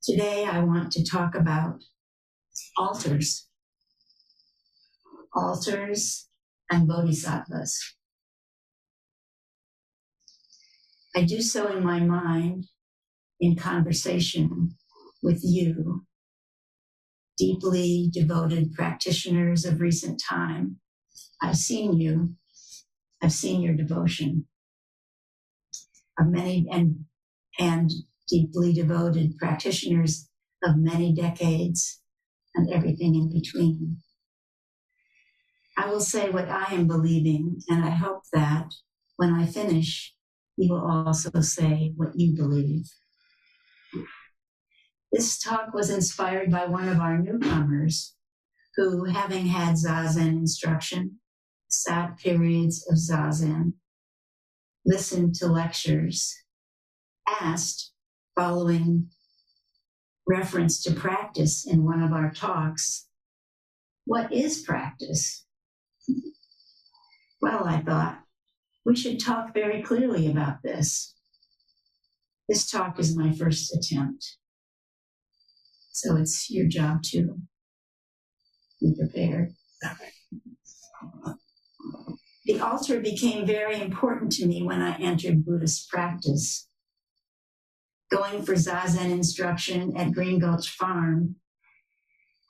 Today, I want to talk about altars and Bodhisattvas. I do so in my mind in conversation with you, deeply devoted practitioners of recent time. I've seen you. I've seen your devotion of many and deeply devoted practitioners of many decades and everything in between. I will say what I am believing, and I hope that when I finish, you will also say what you believe. This talk was inspired by one of our newcomers who, having had Zazen instruction, sat periods of Zazen, listened to lectures, asked, following reference to practice in one of our talks, what is practice? Well, I thought, we should talk very clearly about this. This talk is my first attempt. So it's your job to be prepared. The altar became very important to me when I entered Buddhist practice. Going for Zazen instruction at Green Gulch Farm,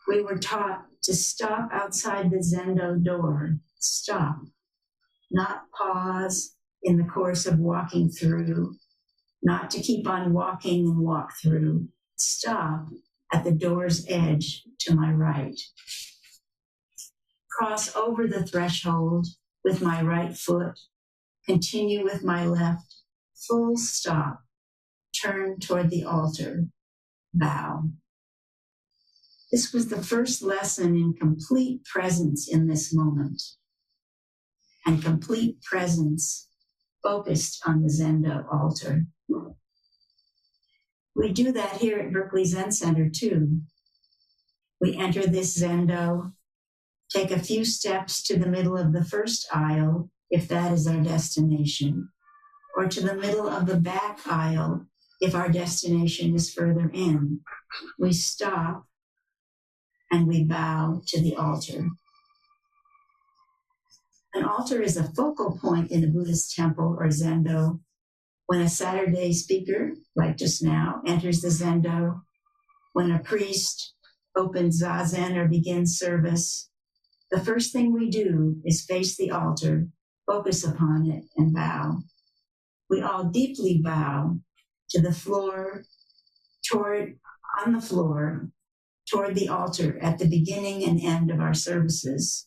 we were taught to stop outside the Zendo door. Stop. Not pause in the course of walking through, not to keep on walking and walk through. Stop at the door's edge to my right. Cross over the threshold with my right foot, continue with my left, full stop, turn toward the altar, bow. This was the first lesson in complete presence in this moment, and complete presence focused on the Zendo altar. We do that here at Berkeley Zen Center too. We enter this Zendo, take a few steps to the middle of the first aisle, if that is our destination, or to the middle of the back aisle, if our destination is further in. We stop and we bow to the altar. An altar is a focal point in a Buddhist temple or Zendo. When a Saturday speaker, like just now, enters the Zendo, when a priest opens Zazen or begins service, the first thing we do is face the altar, focus upon it, and bow. We all deeply bow to the floor, toward the altar at the beginning and end of our services.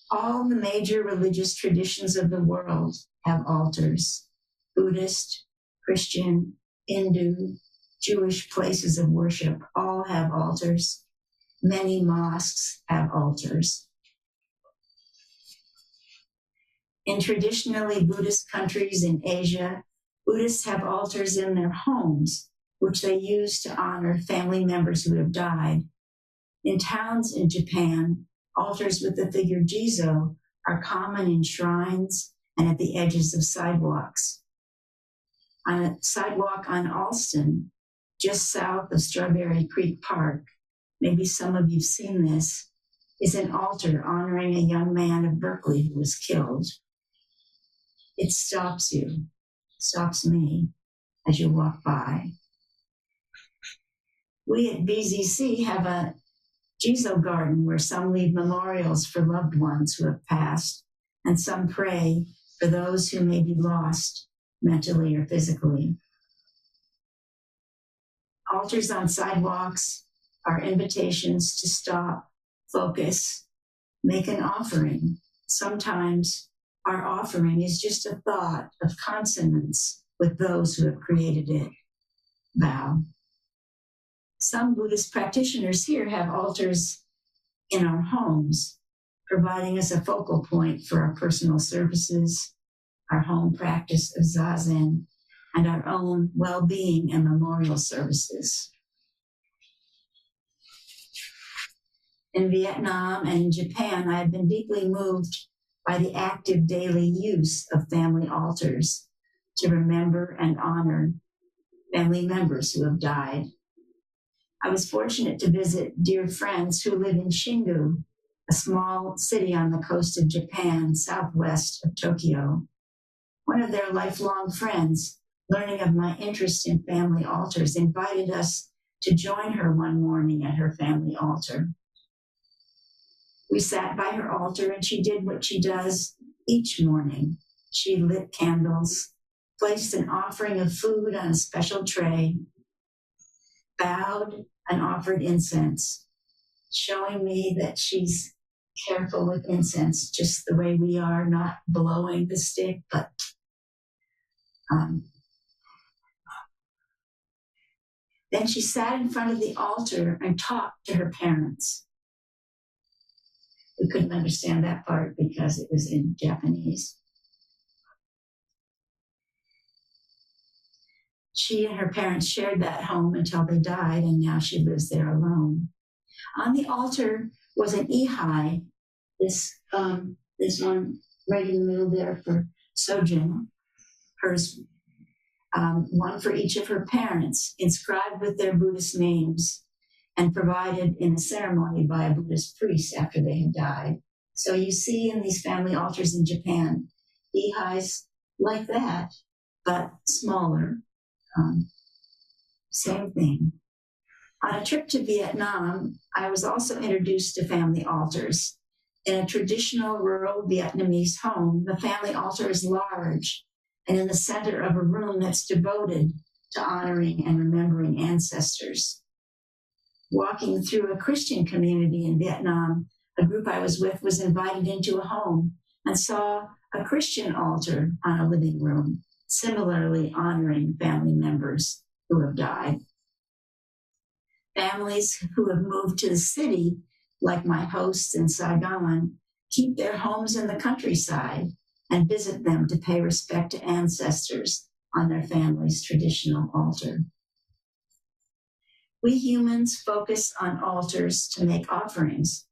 All the major religious traditions of the world have altars. Buddhist, Christian, Hindu, Jewish places of worship all have altars. Many mosques have altars. In traditionally Buddhist countries in Asia, Buddhists have altars in their homes, which they use to honor family members who have died. In towns in Japan, altars with the figure Jizo are common in shrines and at the edges of sidewalks. On a sidewalk on Alston, just south of Strawberry Creek Park, maybe some of you've seen this, is an altar honoring a young man of Berkeley who was killed. It stops you, stops me as you walk by. We at BZC have a Jizo garden where some leave memorials for loved ones who have passed, and some pray for those who may be lost mentally or physically. Altars on sidewalks are invitations to stop, focus, make an offering. Sometimes our offering is just a thought of consonance with those who have created it. Bow. Some Buddhist practitioners here have altars in our homes, providing us a focal point for our personal services, our home practice of Zazen, and our own well-being and memorial services. In Vietnam and in Japan, I have been deeply moved by the active daily use of family altars to remember and honor family members who have died. I was fortunate to visit dear friends who live in Shingu, a small city on the coast of Japan, southwest of Tokyo. One of their lifelong friends, learning of my interest in family altars, invited us to join her one morning at her family altar. We sat by her altar and she did what she does each morning. She lit candles, placed an offering of food on a special tray, bowed and offered incense, showing me that she's careful with incense, just the way we are, not blowing the stick, but then she sat in front of the altar and talked to her parents. We couldn't understand that part because it was in Japanese. She and her parents shared that home until they died, and now she lives there alone. On the altar was an ihai, this one right in the middle there for Sojin, hers, one for each of her parents, inscribed with their Buddhist names and provided in a ceremony by a Buddhist priest after they had died. So you see in these family altars in Japan, ihais like that, but smaller. Same thing. On a trip to Vietnam, I was also introduced to family altars. In a traditional rural Vietnamese home, the family altar is large and in the center of a room that's devoted to honoring and remembering ancestors. Walking through a Christian community in Vietnam, a group I was with was invited into a home and saw a Christian altar on a living room, similarly honoring family members who have died. Families who have moved to the city, like my hosts in Saigon, keep their homes in the countryside and visit them to pay respect to ancestors on their family's traditional altar. We humans focus on altars to make offerings.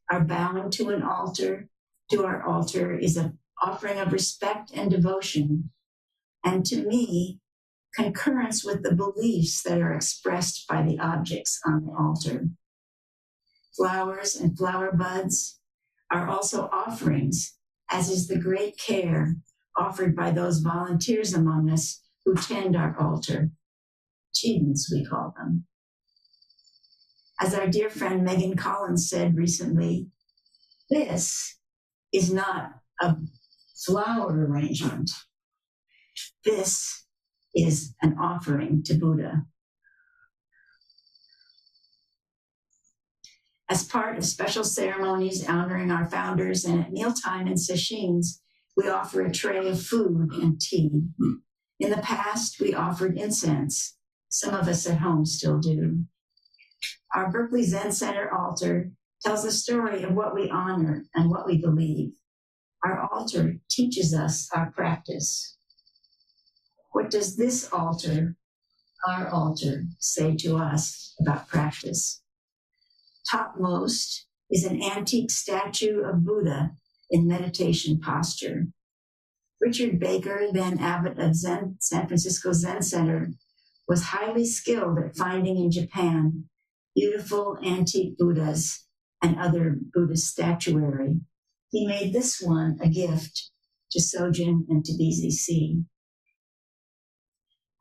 Our bowing to our altar is an offering of respect and devotion, and to me, concurrence with the beliefs that are expressed by the objects on the altar. Flowers and flower buds are also offerings, as is the great care offered by those volunteers among us who tend our altar. Chidens, we call them. As our dear friend Megan Collins said recently, this is not a flower arrangement. This is an offering to Buddha. As part of special ceremonies honoring our founders and at mealtime in sesshin, we offer a tray of food and tea. In the past, we offered incense. Some of us at home still do. Our Berkeley Zen Center altar tells the story of what we honor and what we believe. Our altar teaches us our practice. What does this altar, our altar, say to us about practice? Topmost is an antique statue of Buddha in meditation posture. Richard Baker, then abbot of San Francisco Zen Center, was highly skilled at finding in Japan beautiful antique Buddhas and other Buddhist statuary. He made this one a gift to Sojin and to BZC.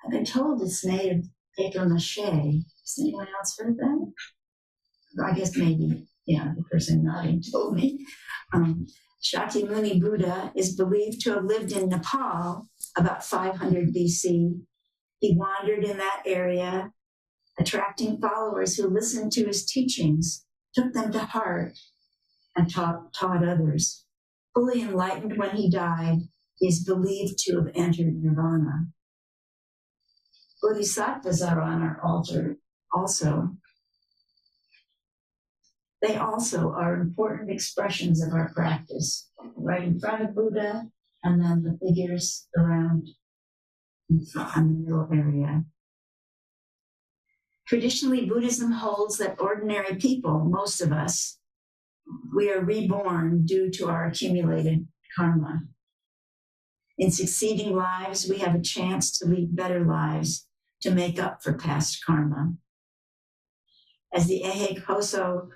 I've been told it's made of paper mache. Has anyone else heard that? I guess maybe, yeah, the person nodding told me. Shakyamuni Buddha is believed to have lived in Nepal about 500 BC. He wandered in that area, attracting followers who listened to his teachings, took them to heart, and taught others. Fully enlightened when he died, he is believed to have entered nirvana. Bodhisattvas are on our altar also. They also are important expressions of our practice, right in front of Buddha, and then the figures around in the middle area. Traditionally, Buddhism holds that ordinary people, most of us, we are reborn due to our accumulated karma. In succeeding lives, we have a chance to lead better lives to make up for past karma. As the Ehek Hoso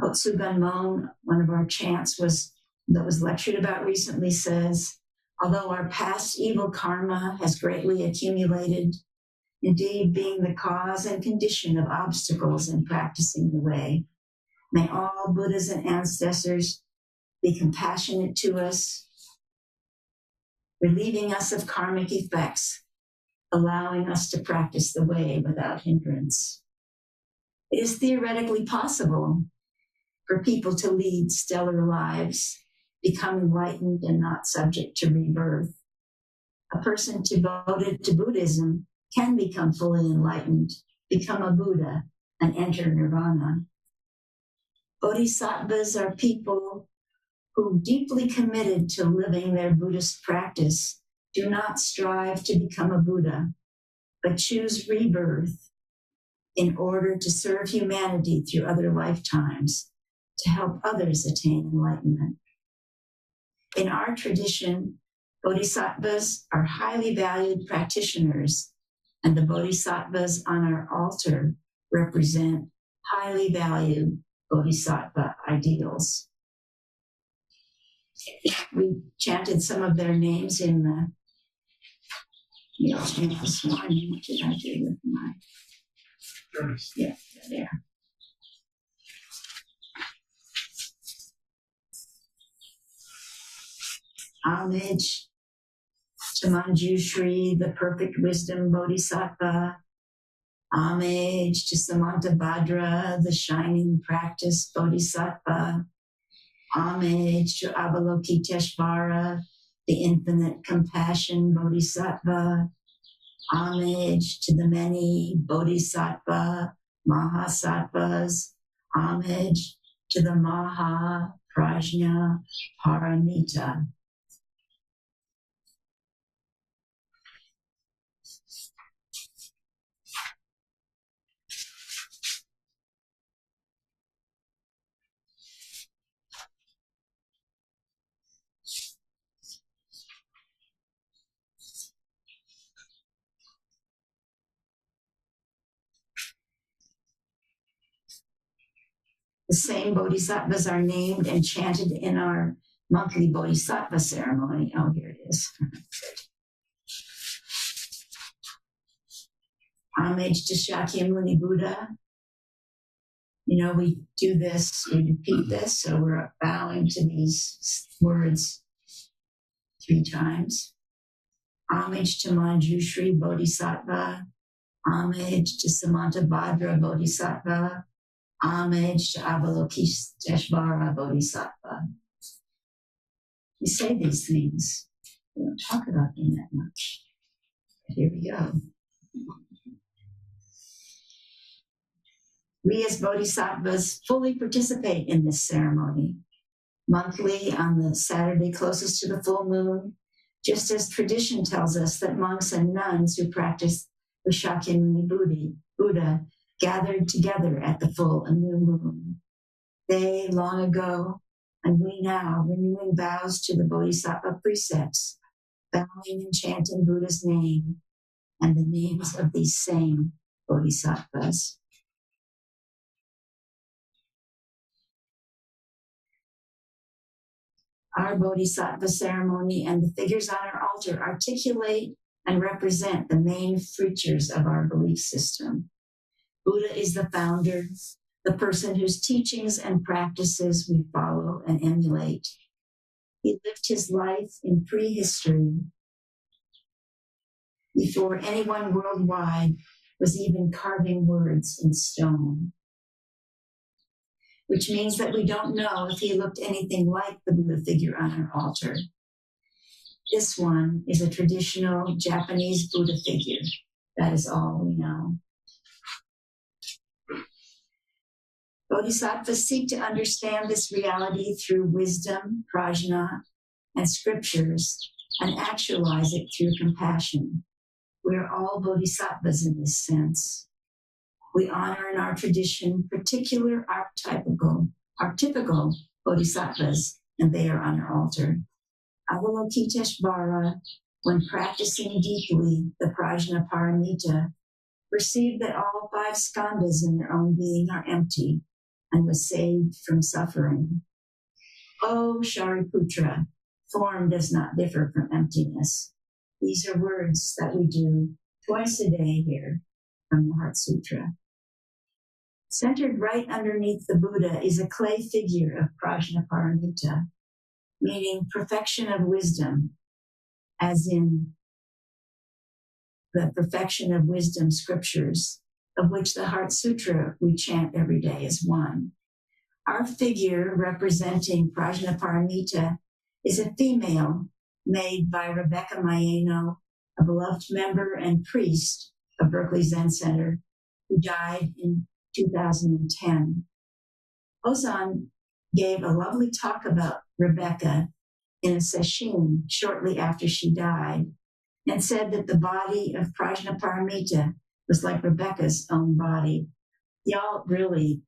Hotsuganmon, one of our chants that was lectured about recently, says, although our past evil karma has greatly accumulated, indeed being the cause and condition of obstacles in practicing the way, may all Buddhas and ancestors be compassionate to us, relieving us of karmic effects, allowing us to practice the way without hindrance. It is theoretically possible for people to lead stellar lives, become enlightened and not subject to rebirth. A person devoted to Buddhism can become fully enlightened, become a Buddha, and enter nirvana. Bodhisattvas are people who, deeply committed to living their Buddhist practice, do not strive to become a Buddha, but choose rebirth in order to serve humanity through other lifetimes, to help others attain enlightenment. In our tradition, bodhisattvas are highly valued practitioners, and the bodhisattvas on our altar represent highly valued bodhisattva ideals. We chanted some of their names in the meal chant this morning. What did I do with my? Yeah, there. Homage to Manjushri, the perfect wisdom bodhisattva. Homage to Samantabhadra, the shining practice bodhisattva. Homage to Avalokiteshvara, the infinite compassion bodhisattva. Homage to the many bodhisattva mahasattvas. Homage to the Maha Prajna Paramita. The same bodhisattvas are named and chanted in our monthly bodhisattva ceremony. Oh, here it is. Homage to Shakyamuni Buddha. You know, we do this, we repeat this, so we're bowing to these words 3 times. Homage to Manjushri Bodhisattva. Homage to Samantabhadra Bodhisattva. Homage to Avalokiteshvara Bodhisattva. We say these things. We don't talk about them that much. But here we go. We as bodhisattvas fully participate in this ceremony, monthly on the Saturday closest to the full moon, just as tradition tells us that monks and nuns who practice the Shakyamuni Buddha gathered together at the full and new moon. They long ago, and we now, renewing vows to the bodhisattva precepts, bowing and chanting Buddha's name and the names of these same bodhisattvas. Our bodhisattva ceremony and the figures on our altar articulate and represent the main features of our belief system. Buddha is the founder, the person whose teachings and practices we follow and emulate. He lived his life in prehistory, before anyone worldwide was even carving words in stone. Which means that we don't know if he looked anything like the Buddha figure on our altar. This one is a traditional Japanese Buddha figure. That is all we know. Bodhisattvas seek to understand this reality through wisdom, prajna, and scriptures, and actualize it through compassion. We are all bodhisattvas in this sense. We honor in our tradition particular archetypical bodhisattvas, and they are on our altar. Avalokiteshvara when practicing deeply the Prajnaparamita, perceived that all 5 skandhas in their own being are empty and was saved from suffering. O Shariputra, form does not differ from emptiness. These are words that we do twice a day here from the Heart Sutra. Centered right underneath the Buddha is a clay figure of Prajnaparamita, meaning perfection of wisdom, as in the perfection of wisdom scriptures, of which the Heart Sutra we chant every day is one. Our figure representing Prajnaparamita is a female made by Rebecca Maeno, a beloved member and priest of Berkeley Zen Center, who died in 2010. Ozan gave a lovely talk about Rebecca in a session shortly after she died, and said that the body of Prajnaparamita was like Rebecca's own body. Y'all really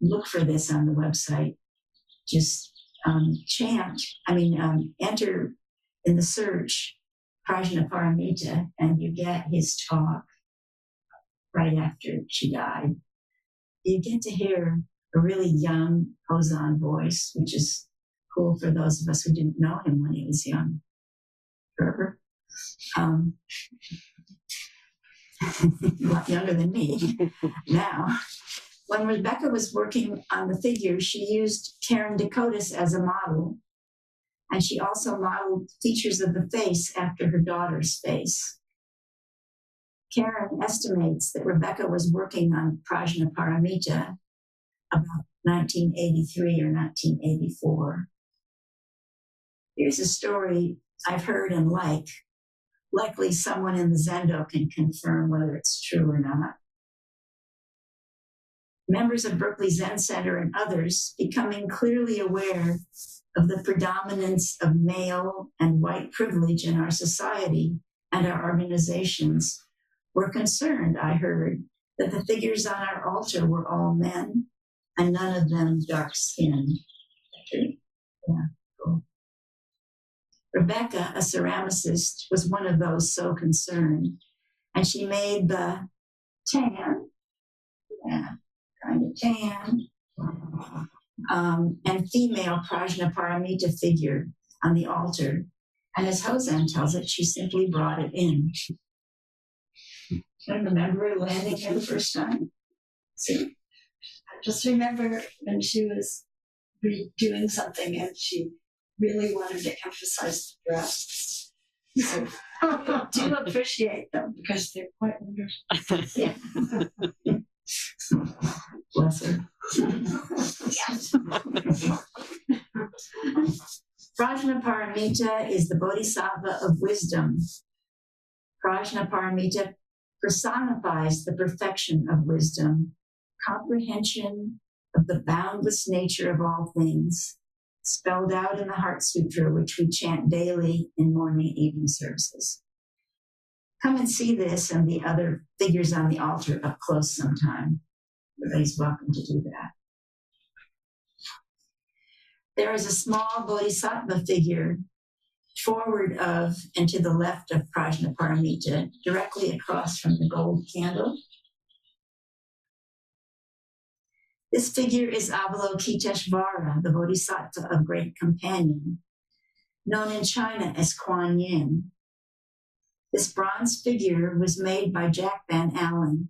look for this on the website. Just enter in the search Prajnaparamita, and you get his talk right after she died. You get to hear a really young Ozan voice, which is cool for those of us who didn't know him when he was young. A lot younger than me now. When Rebecca was working on the figure, she used Karen Dakotas as a model, and she also modeled features of the face after her daughter's face. Karen estimates that Rebecca was working on Prajnaparamita about 1983 or 1984. Here's a story I've heard and like. Likely someone in the Zendo can confirm whether it's true or not. Members of Berkeley Zen Center and others, becoming clearly aware of the predominance of male and white privilege in our society and our organizations, were concerned, I heard, that the figures on our altar were all men and none of them dark-skinned. Yeah, cool. Rebecca, a ceramicist, was one of those so concerned, and she made the tan, kind of tan, and female Prajnaparamita figure on the altar. And as Hosen tells it, she simply brought it in. I remember her landing here the first time. See? I just remember when she was doing something and she really wanted to emphasize the breasts. So I do appreciate them because they're quite wonderful. Yeah. Bless her. Prajnaparamita is the Bodhisattva of wisdom. Prajnaparamita personifies the perfection of wisdom, comprehension of the boundless nature of all things, spelled out in the Heart Sutra, which we chant daily in morning and evening services. Come and see this and the other figures on the altar up close sometime. Everybody's welcome to do that. There is a small Bodhisattva figure forward of and to the left of Prajnaparamita, directly across from the gold candle. This figure is Avalokiteshvara, the Bodhisattva of Great Companion, known in China as Kuan Yin. This bronze figure was made by Jack Van Allen,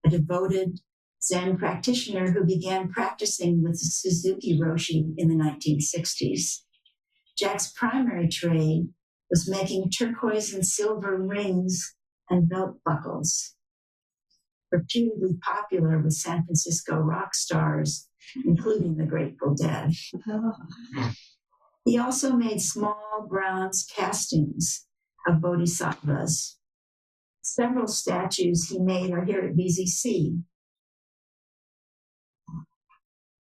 a devoted Zen practitioner who began practicing with Suzuki Roshi in the 1960s. Jack's primary trade was making turquoise and silver rings and belt buckles, reputedly popular with San Francisco rock stars, including the Grateful Dead. He also made small bronze castings of bodhisattvas. Several statues he made are here at BZC.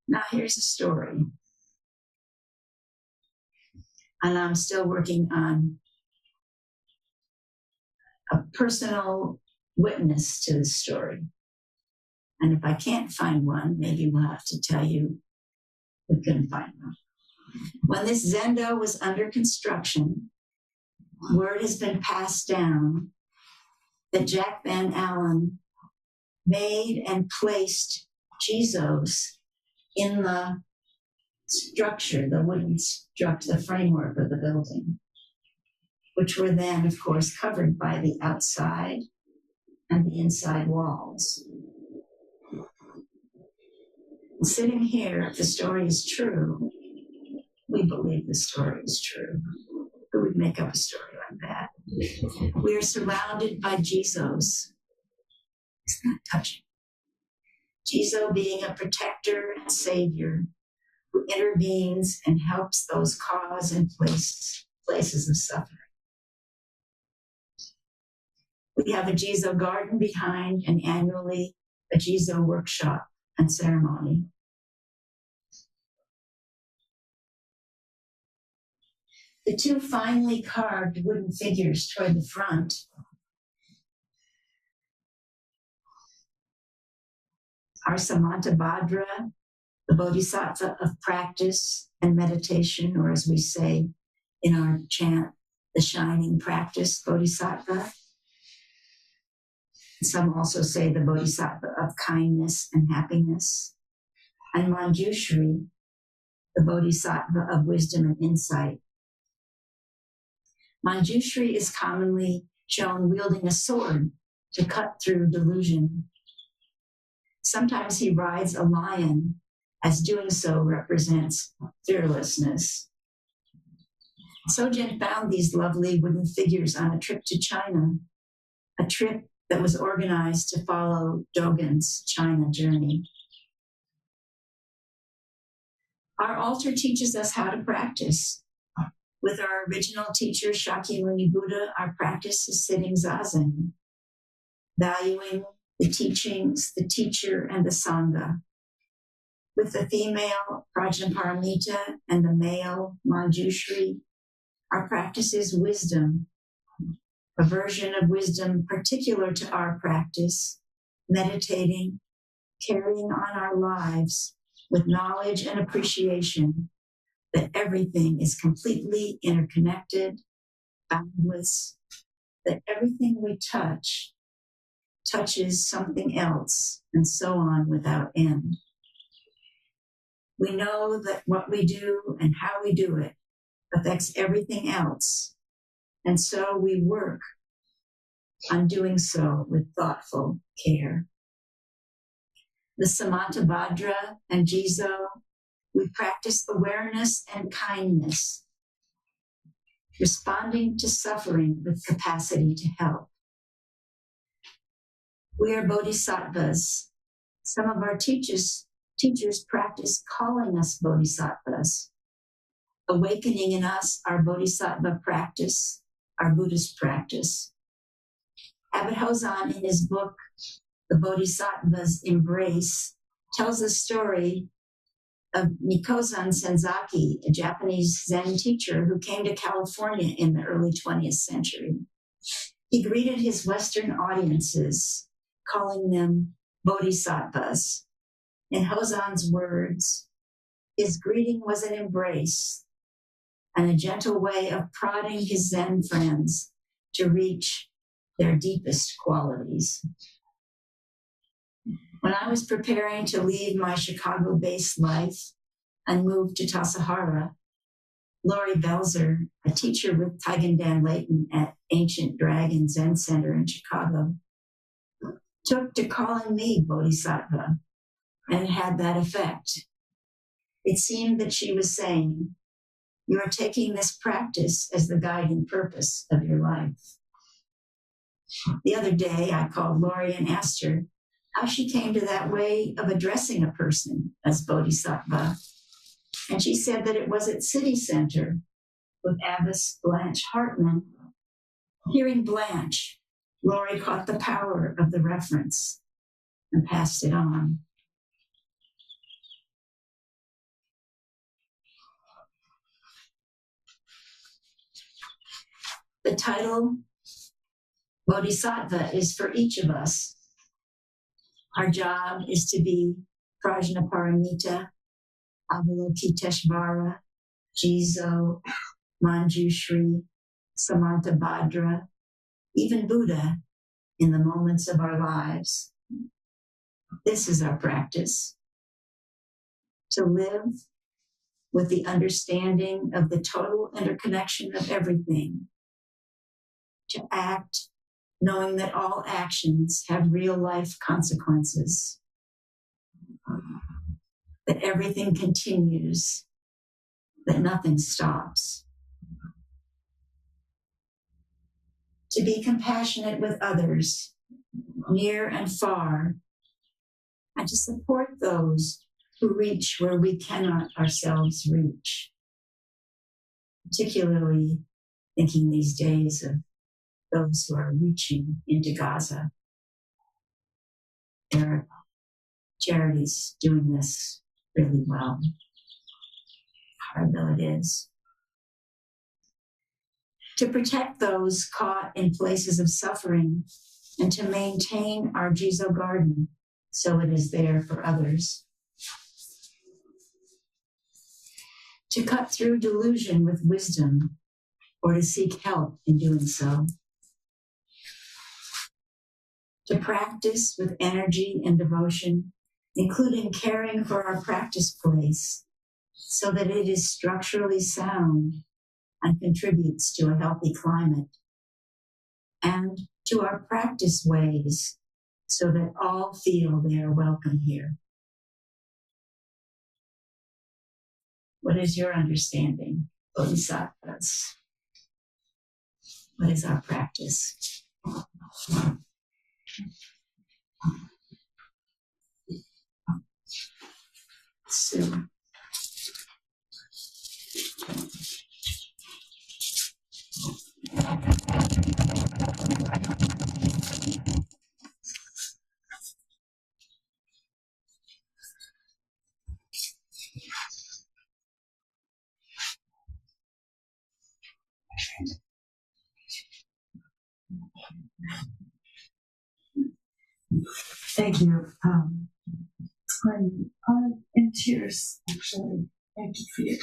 Now here's a story. And I'm still working on a personal witness to the story. And if I can't find one, maybe we'll have to tell you we couldn't find one. When this zendo was under construction, word has been passed down that Jack Van Allen made and placed Jesus in the structure, the wooden structure, the framework of the building, which were then, of course, covered by the outside and the inside walls. Sitting here, if the story is true, we believe the story is true. Who would make up a story like that? We are surrounded by Jesus. Isn't that touching? Jesus being a protector and savior who intervenes and helps those cause and places of suffering. We have a Jesus garden behind, and annually a Jesus workshop and ceremony. The two finely carved wooden figures toward the front are Samantabhadra, the Bodhisattva of practice and meditation, or as we say in our chant, the shining practice Bodhisattva. Some also say the Bodhisattva of kindness and happiness. And Manjushri, the Bodhisattva of wisdom and insight. Manjushri is commonly shown wielding a sword to cut through delusion. Sometimes he rides a lion, as doing so represents fearlessness. Sojin found these lovely wooden figures on a trip to China, a trip that was organized to follow Dogen's China journey. Our altar teaches us how to practice. With our original teacher, Shakyamuni Buddha, our practice is sitting zazen, valuing the teachings, the teacher, and the Sangha. With the female, Prajnaparamita, and the male, Manjushri, our practice is wisdom, a version of wisdom particular to our practice, meditating, carrying on our lives with knowledge and appreciation that everything is completely interconnected, boundless, that everything we touch touches something else, and so on without end. We know that what we do and how we do it affects everything else, and so we work on doing so with thoughtful care. The Samantabhadra and Jizo, we practice awareness and kindness, responding to suffering with capacity to help. We are bodhisattvas. Some of our teachers practice calling us bodhisattvas, awakening in us our bodhisattva practice, our Buddhist practice. Abbot Hozan, in his book, The Bodhisattva's Embrace, tells the story of Nikozan Senzaki, a Japanese Zen teacher who came to California in the early 20th century. He greeted his Western audiences, calling them bodhisattvas. In Hozan's words, his greeting was an embrace and a gentle way of prodding his Zen friends to reach their deepest qualities. When I was preparing to leave my Chicago-based life and move to Tassajara, Lori Belzer, a teacher with Taigen Dan Layton at Ancient Dragon Zen Center in Chicago, took to calling me Bodhisattva, and it had that effect. It seemed that she was saying, "You are taking this practice as the guiding purpose of your life." The other day, I called Lori and asked her how she came to that way of addressing a person as Bodhisattva. And she said that it was at City Center with Abbess Blanche Hartman. Hearing Blanche, Lori caught the power of the reference and passed it on. The title Bodhisattva is for each of us. Our job is to be Prajnaparamita, Avalokiteshvara, Jizo, Manjushri, Samantabhadra, even Buddha in the moments of our lives. This is our practice, to live with the understanding of the total interconnection of everything, to act knowing that all actions have real life consequences, that everything continues, that nothing stops. To be compassionate with others, near and far, and to support those who reach where we cannot ourselves reach. Particularly thinking these days of those who are reaching into Gaza. There are charities doing this really well. Horrible it is. To protect those caught in places of suffering and to maintain our Jizo garden so it is there for others. To cut through delusion with wisdom or to seek help in doing so. To practice with energy and devotion, including caring for our practice place so that it is structurally sound and contributes to a healthy climate, and to our practice ways so that all feel they are welcome here. What is your understanding, Bodhisattvas? What is our practice? Sue. Thank you. I'm in tears, actually. Thank you for your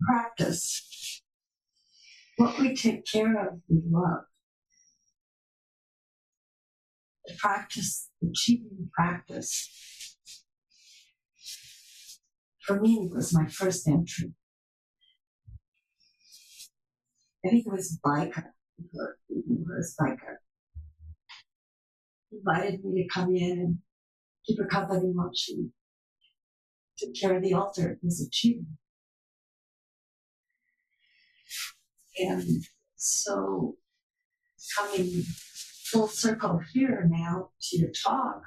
practice. What we take care of, we love. The practice, the achieving practice, for me, was my first entry. I think it was Biker. Biker invited me to come in and keep her company while she took care of the altar. It was achieving. And so coming full circle here now to your talk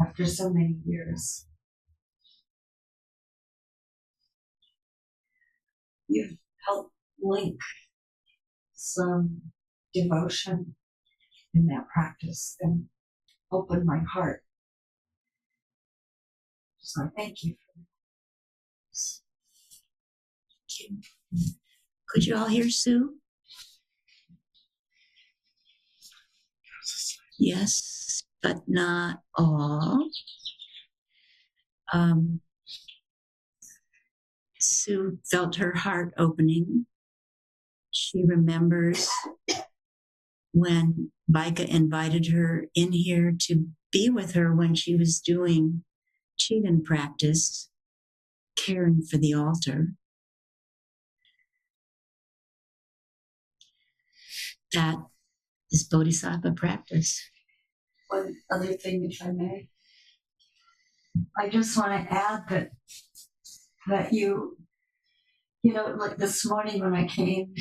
after so many years, you've helped link some devotion in that practice and open my heart. So I thank you for this. Thank you. Could you all hear Sue? Yes, but not all. Sue felt her heart opening. She remembers when Baika invited her in here to be with her when she was doing Chidan practice, caring for the altar. That is Bodhisattva practice. One other thing, if I may. I just want to add that you know, like this morning when I came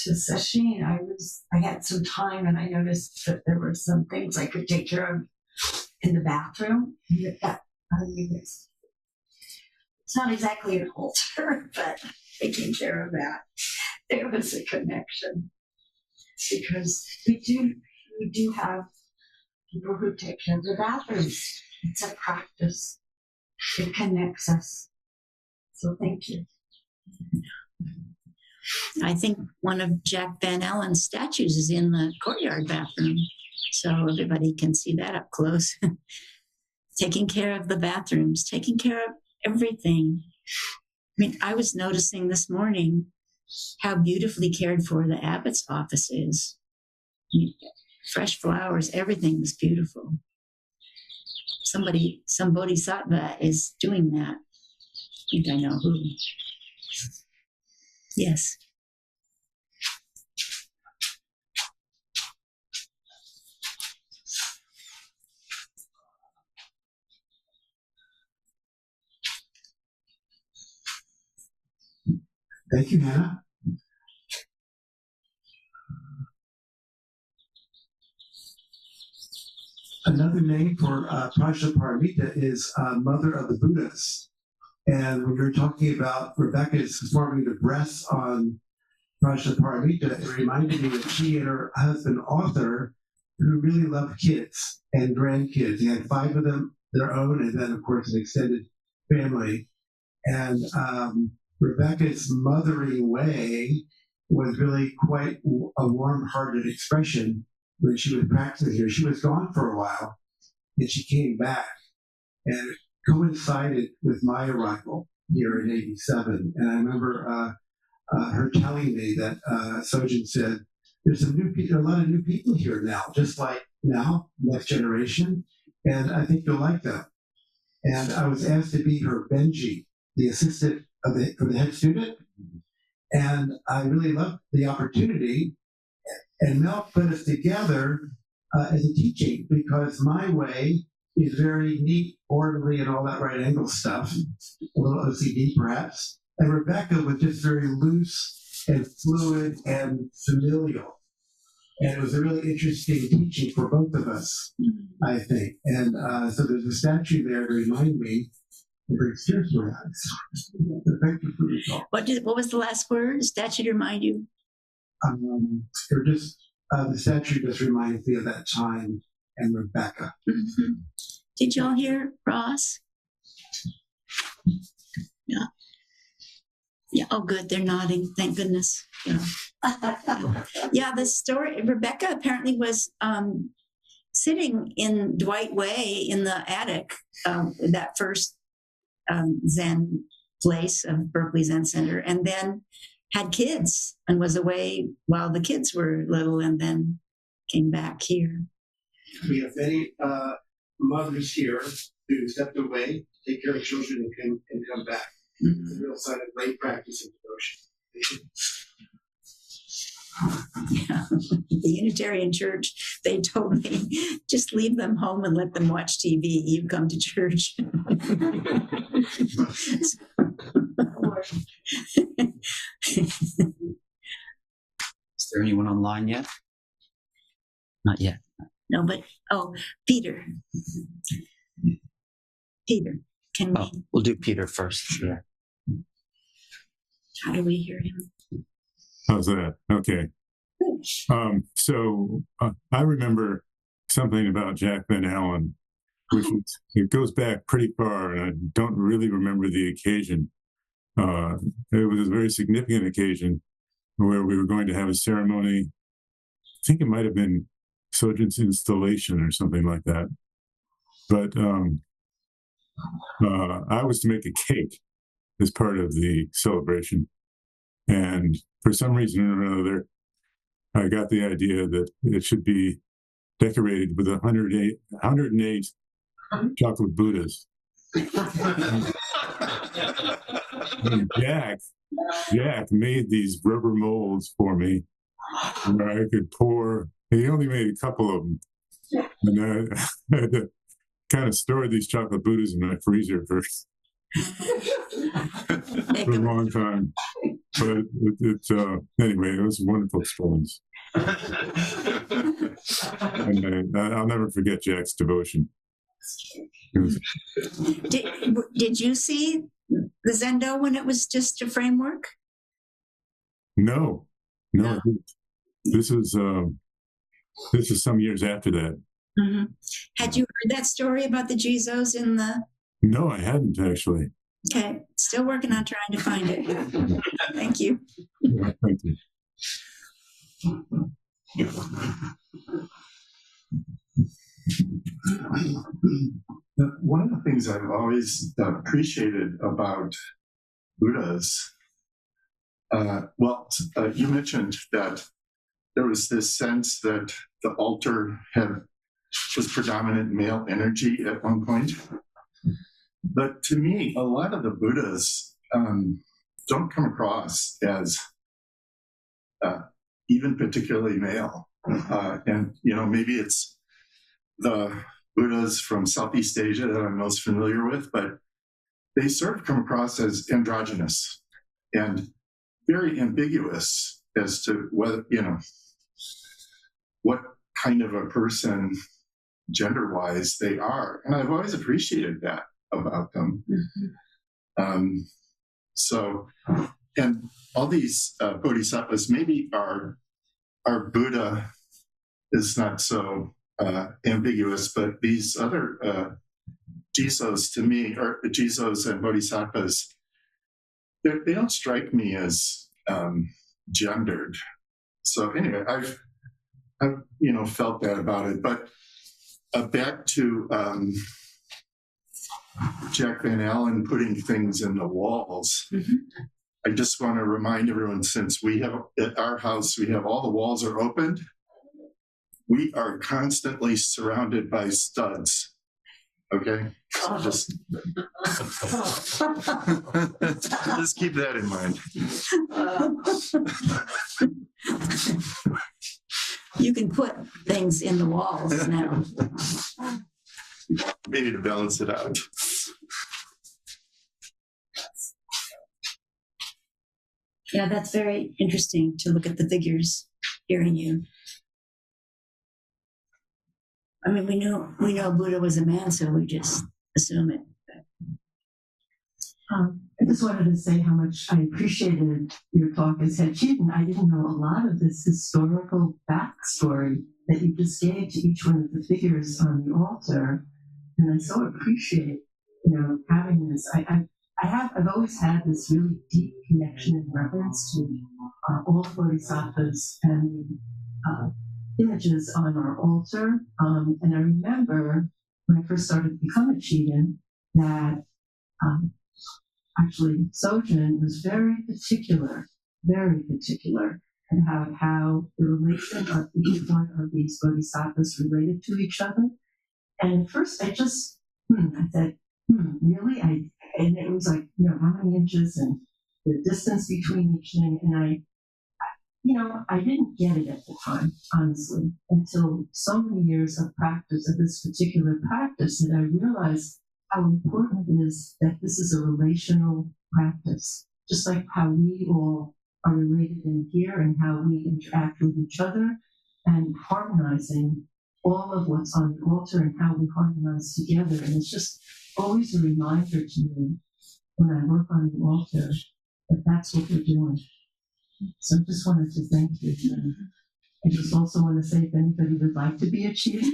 to Sesshin, I had some time and I noticed that there were some things I could take care of in the bathroom. It's not exactly an altar, but taking care of that. There was a connection because we do have people who take care of the bathrooms. It's a practice. It connects us. So thank you. I think one of Jack Van Allen's statues is in the courtyard bathroom, so everybody can see that up close. Taking care of the bathrooms, taking care of everything. I mean, I was noticing this morning how beautifully cared for the abbot's office is. I mean, fresh flowers, everything was beautiful. Some Bodhisattva is doing that. I think I know who. Yes. Thank you, Hannah. Another name for Prajnaparamita is Mother of the Buddhas. And when you're talking about Rebecca's performing the breaths on Prajnaparamita, it reminded me that she and her husband, Arthur, who really loved kids and grandkids. He had 5 of them, their own, and then, of course, an extended family. And Rebecca's mothering way was really quite a warm-hearted expression when she was practicing here. She was gone for a while, and she came back, and it coincided with my arrival here in '87. And I remember her telling me that Sojin said, "There's a lot of new people here now, just like now, next generation, and I think you'll like them." And I was asked to be her Benji, the assistant for the head student. And I really loved the opportunity. And Mel put us together as a teaching, because my way is very neat, orderly, and all that right angle stuff, a little OCD perhaps. And Rebecca was just very loose and fluid and familial. And it was a really interesting teaching for both of us, I think. And so there's a statue there to remind me. It brings tears to my eyes. Thank you for your talk. What was the last word? Statue to remind you? The statue just reminds me of that time and Rebecca. Mm-hmm. Did y'all hear Ross? Yeah. Yeah. Oh, good. They're nodding. Thank goodness. Yeah. Yeah. The story. Rebecca apparently was sitting in Dwight Way in the attic, that first Zen place of Berkeley Zen Center, and then had kids and was away while the kids were little, and then came back here. We have many mothers here who stepped away, take care of children, and come back. Mm-hmm. It's a real sign of great practice and devotion. Yeah. The Unitarian Church, they told me, just leave them home and let them watch TV. You come to church. Is there anyone online yet? Not yet. No, but, Peter. Peter, can we? We'll do Peter first. Yeah. How do we hear him? How's that? Okay. So I remember something about Jack Van Allen, it goes back pretty far, and I don't really remember the occasion. It was a very significant occasion where we were going to have a ceremony. I think it might have been Sojin's installation or something like that. But I was to make a cake as part of the celebration. And for some reason or another, I got the idea that it should be decorated with 108 chocolate Buddhas. And Jack made these rubber molds for me where I could pour. He only made a couple of them. And I had to kind of store these chocolate Buddhas in my freezer for a long time. But anyway, it was a wonderful experience. And I'll never forget Jack's devotion. Did you see the Zendo when it was just a framework? No. This is some years after that. Mm-hmm. Had you heard that story about the Jizos in the? No, I hadn't actually. Okay, still working on trying to find it. Thank you. Yeah, thank you. One of the things I've always appreciated about Buddhas You mentioned that there was this sense that the altar was predominant male energy at one point. But to me, a lot of the Buddhas don't come across as even particularly male. And, maybe it's the Buddhas from Southeast Asia that I'm most familiar with, but they sort of come across as androgynous and very ambiguous as to whether, what kind of a person gender-wise they are. And I've always appreciated that about them. Mm-hmm. And all these bodhisattvas, maybe our Buddha is not so ambiguous, but these other Jisos to me, or Jisos and bodhisattvas, they don't strike me as gendered. So anyway, I've felt that about it. But back to Jack Van Allen putting things in the walls. Mm-hmm. I just want to remind everyone, since we have at our house, all the walls are opened. We are constantly surrounded by studs. Okay, so just keep that in mind. You can put things in the walls now. Maybe to balance it out. Yeah, that's very interesting to look at the figures, hearing you. I mean, we know Buddha was a man, so we just assume it. I just wanted to say how much I appreciated your talk as head chief, and I didn't know a lot of this historical backstory that you just gave to each one of the figures on the altar, and I so appreciate, having this. I've always had this really deep connection and reverence to all the bodhisattvas and images on our altar. And I remember when I first started to become a Chidan that actually Sojin was very particular about how the relation of each one of these bodhisattvas related to each other. And at first I just, I said, really? And it was like, how many inches and the distance between each thing. And I didn't get it at the time, honestly, until so many years of practice of this particular practice that I realized how important it is that this is a relational practice, just like how we all are related in here and how we interact with each other, and harmonizing all of what's on the altar and how we harmonize together. And it's just always a reminder to me when I work on the altar that that's what we're doing. So I just wanted to thank you. I just also want to say if anybody would like to be a chief, this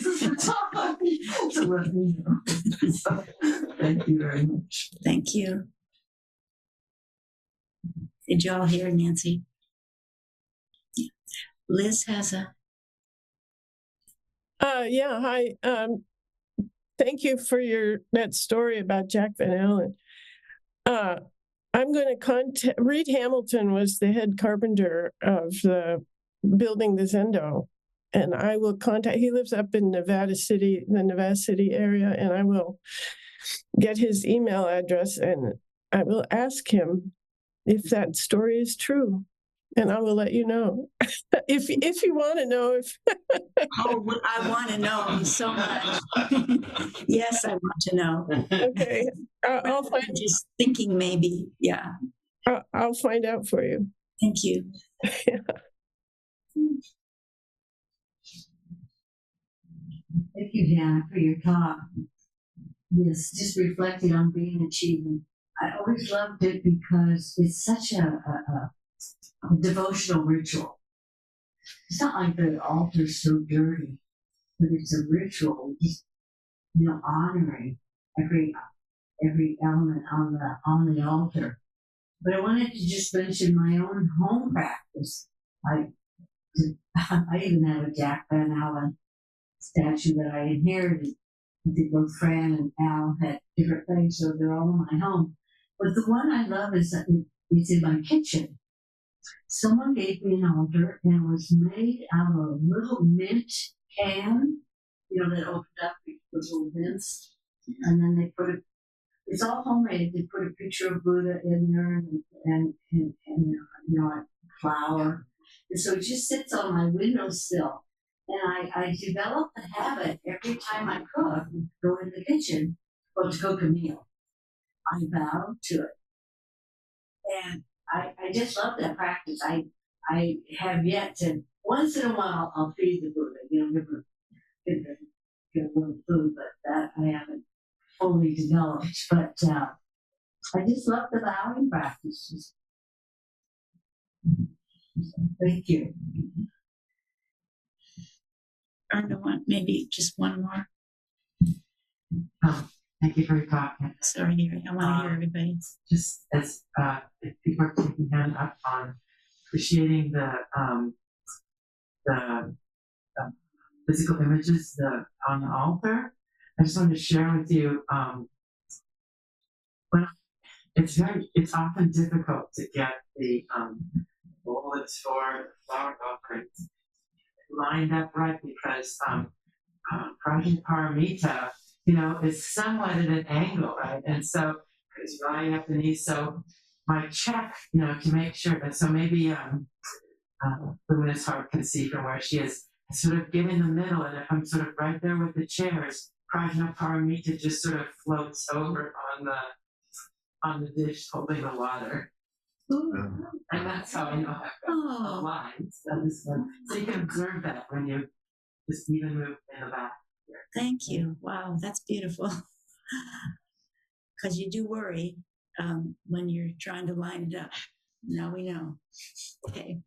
is the time to let me know. So, thank you very much. Thank you. Did y'all hear Nancy? Yeah. Liz has a... Hi. Thank you for that story about Jack Van Allen. I'm going to contact... Reed Hamilton was the head carpenter of building the Zendo, and I will contact... He lives up in the Nevada City area, and I will get his email address, and I will ask him if that story is true, and I will let you know. if you want to know. Oh, I want to know so much. Yes, I want to know. Okay. I'll find... Just thinking maybe, yeah. I'll find out for you. Thank you. Yeah. Thank you, Hannah, for your talk. Yes, just reflecting on being achieving. I always loved it because it's such a devotional ritual. It's not like the altar's so dirty, but it's a ritual, just honoring every element on the altar. But I wanted to just mention my own home practice. I even have a Jack Van Allen statue that I inherited. I think both Fran and Al had different things, so they're all in my home. But the one I love is that it's in my kitchen. Someone gave me an altar and it was made out of a little mint can, you know, that opened up with little vents. And then they put it, it's all homemade. They put a picture of Buddha in there and you know, a flower. And so it just sits on my windowsill. And I developed the habit every time I cook, go in the kitchen, or to cook a meal. I bow to it. And I just love that practice. I have yet to, once in a while, I'll feed the Buddha, you know, give a little food, but that I haven't fully developed. But I just love the bowing practices. Thank you. Maybe just one more. Thank you for your talk. Sorry, I want to hear everybody. Just as if people are taking hand up on appreciating the physical images on the altar, I just wanted to share with you. When it's often difficult to get the bullets for flower offerings lined up right because Prajnaparamita, you know, is somewhat at an angle, right? And so it's lying up the knees. So my check, you know, to make sure that, so maybe Lumina's heart can see from where she is, sort of get in the middle, and if I'm sort of right there with the chairs, Prajnaparamita just sort of floats over on the dish holding the water. Ooh. And that's how I know I've got the lines. So you can observe that when you just even move in the back. Thank you. Wow, that's beautiful. Because you do worry when you're trying to line it up. Now we know. Okay.